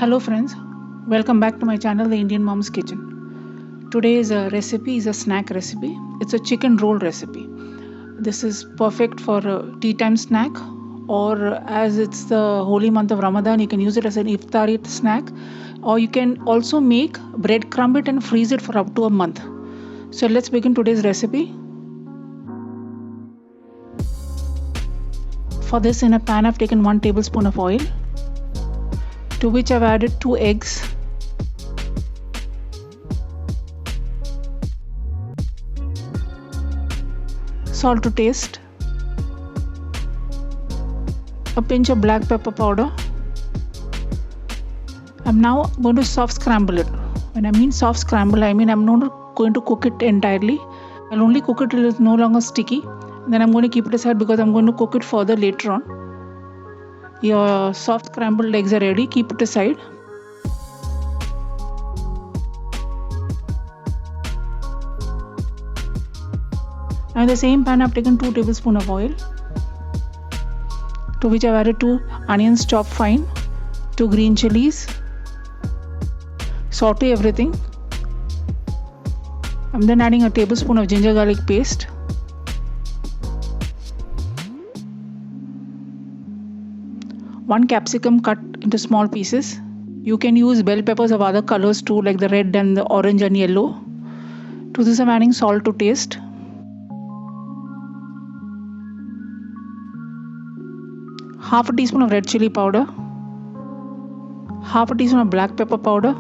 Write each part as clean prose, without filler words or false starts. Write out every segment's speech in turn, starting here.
Hello friends, welcome back to my channel The Indian Mom's Kitchen. Today's recipe is a snack recipe. It's a chicken roll recipe. This is perfect for a tea time snack, or as it's the holy month of Ramadan, you can use it as an iftari snack, or you can also make breadcrumb it and freeze it for up to a month. So let's begin today's recipe. For this, in a pan I've taken 1 tablespoon of oil, to which I've added 2 eggs, salt to taste, a pinch of black pepper powder. I'm now going to soft scramble it. When I mean soft scramble, I mean I'm not going to cook it entirely. I'll only cook it till it's no longer sticky. Then I'm going to keep it aside because I'm going to cook it further later on. Your soft scrambled eggs are ready. Keep it aside. Now in the same pan I've taken 2 tablespoons of oil, to which I've added 2 onions chopped fine, 2 green chilies. Saute everything. I'm then adding a tablespoon of ginger garlic paste, one capsicum cut into small pieces. You can use bell peppers of other colors too, like the red and the orange and yellow. To this I'm adding salt to taste. Half a teaspoon of red chilli powder, half a teaspoon of black pepper powder,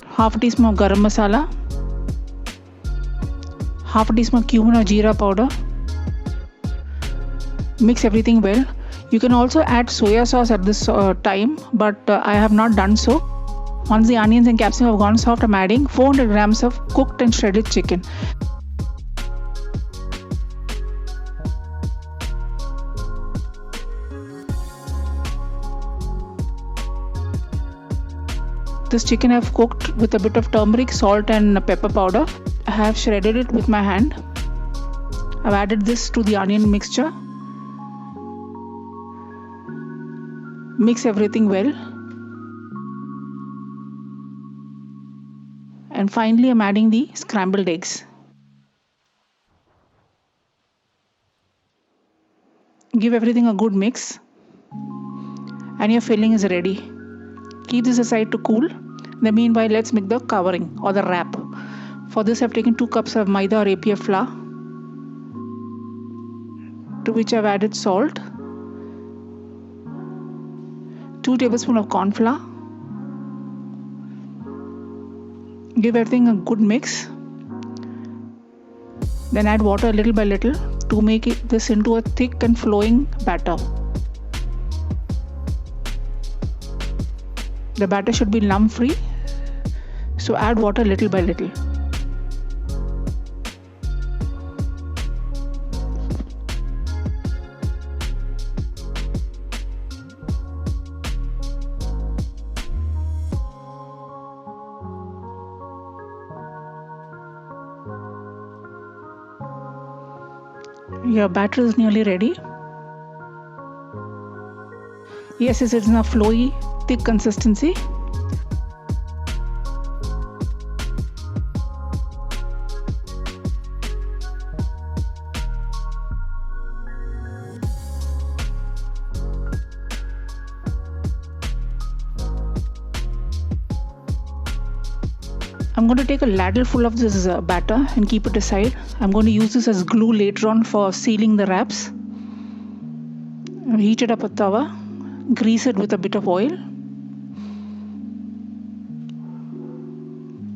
half a teaspoon of Garam Masala, half a teaspoon of Cumin or Jeera powder. Mix everything well. You can also add soya sauce at this time, but I have not done so. Once the onions and capsicum have gone soft, I'm adding 400 grams of cooked and shredded chicken. This chicken I've cooked with a bit of turmeric, salt and pepper powder. I have shredded it with my hand. I've added this to the onion mixture. Mix everything well. And finally I'm adding the scrambled eggs. Give everything a good mix and your filling is ready. Keep this aside to cool. In the meanwhile, let's make the covering or the wrap. For this I've taken 2 cups of Maida or APF flour, to which I've added salt, 2 tablespoons of cornflour. Give everything a good mix. Then add water little by little to make this into a thick and flowing batter. The batter should be lump free, so add water little by little. Your batter is nearly ready. Yes, it's in a flowy, thick consistency. I'm going to take a ladle full of this batter and keep it aside. I'm going to use this as glue later on for sealing the wraps. I've heated up a tawa, grease it with a bit of oil.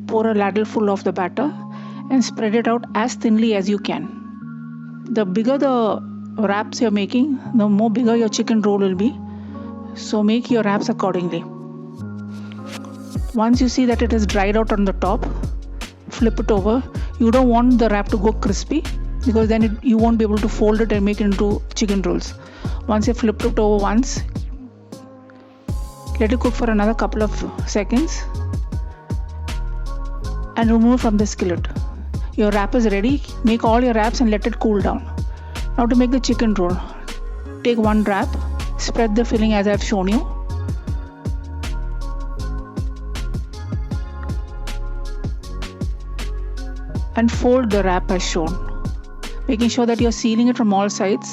Pour a ladle full of the batter and spread it out as thinly as you can. The bigger the wraps you're making, the more bigger your chicken roll will be. So make your wraps accordingly. Once you see that it has dried out on the top, flip it over. You don't want the wrap to go crispy because then you won't be able to fold it and make it into chicken rolls. Once you flip it over once, let it cook for another couple of seconds and remove from the skillet. Your wrap is ready. Make all your wraps and let it cool down. Now to make the chicken roll, take one wrap, spread the filling as I have shown you, and fold the wrap as shown, making sure that you're sealing it from all sides.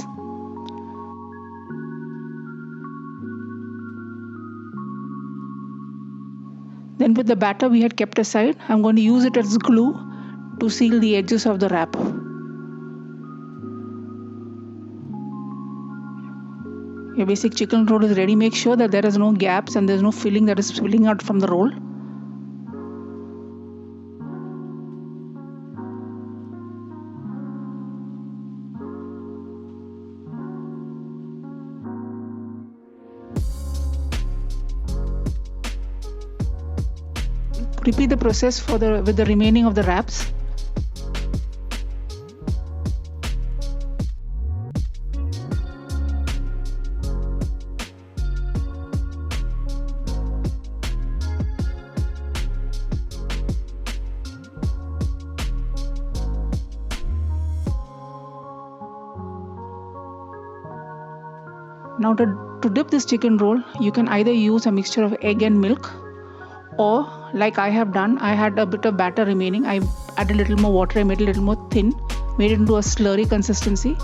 Then with the batter we had kept aside, I'm going to use it as glue to seal the edges of the wrap. Your basic chicken roll is ready. Make sure that there is no gaps and there is no filling that is spilling out from the roll. Repeat the process with the remaining of the wraps. Now to dip this chicken roll, you can either use a mixture of egg and milk, or like I have done, I had a bit of batter remaining. I added a little more water, I made it a little more thin, made it into a slurry consistency.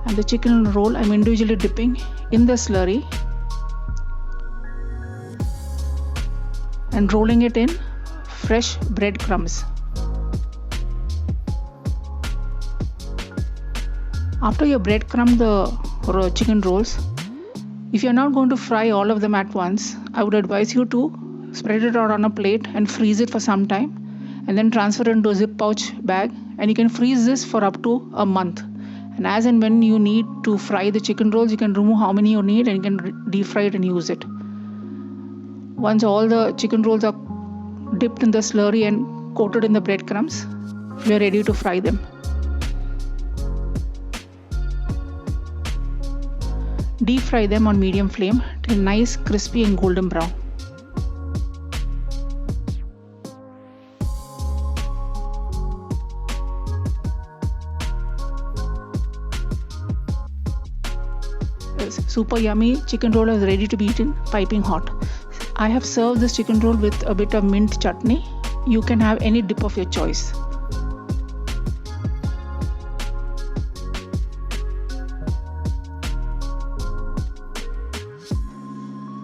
And the chicken roll I'm individually dipping in the slurry and rolling it in fresh breadcrumbs. After you breadcrumb the chicken rolls, if you're not going to fry all of them at once, I would advise you to spread it out on a plate and freeze it for some time, and then transfer it into a zip pouch bag, and you can freeze this for up to a month. And as and when you need to fry the chicken rolls, you can remove how many you need and you can deep fry it and use it. Once all the chicken rolls are dipped in the slurry and coated in the breadcrumbs, we are ready to fry them. Deep fry them on medium flame till nice, crispy and golden brown. Super yummy chicken roll is ready to be eaten, piping hot. I have served this chicken roll with a bit of mint chutney. You can have any dip of your choice.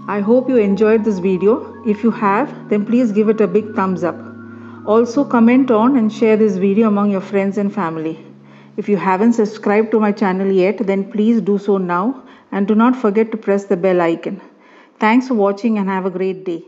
I hope you enjoyed this video. If you have, then please give it a big thumbs up. Also comment on and share this video among your friends and family. If you haven't subscribed to my channel yet, then please do so now, and do not forget to press the bell icon. Thanks for watching and have a great day.